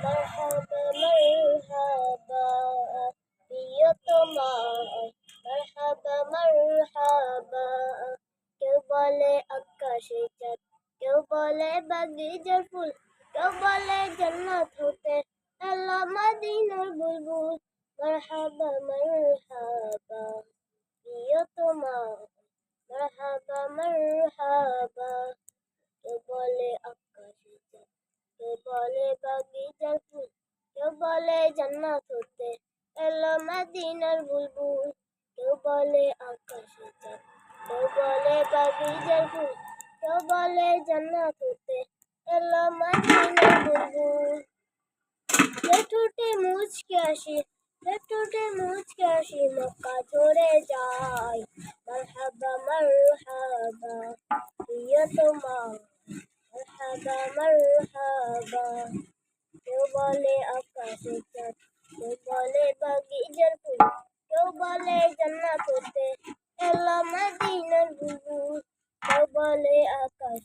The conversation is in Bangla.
মারহাবা মারহাবা প্রিয়তমায়, মারহাবা মারহাবা। কেউ বলে আকাশে চাঁদ, কেউ বলে বাগিচার ফুল, কেউ বলে জান্নাত হতে এলো মদিনার বুলবুল। মারহাবা মারহাবা প্রিয়তমায়, মারহাবা মারহাবা। কেউ বলে আকাশে চাঁদ, কেউ বলে বাগিচার ফুল, কেউ বলে জান্নাত হতে এলো মদিনার বুলবুল। কেউ বলে আকাশে চাঁদ, কেউ বলে বাগিচার ফুল, কেউ বলে জান্নাত হতে এলো মদিনার বুলবুল। যে ঠোঁটে মুচকে হাসি, যে ঠোঁটে মুচকে হাসি মক্কা ধরে যায়। মারহাবা মারহাবা প্রিয়তমায়, মারহাবা মারহাবা। কেউ বলে আকাশে চাঁদ, কেউ বলে বাগিচার ফুল, কেউ বলে জান্নাত হতে এলো মদিনার বুলবুল। কেউ বলে আকাশে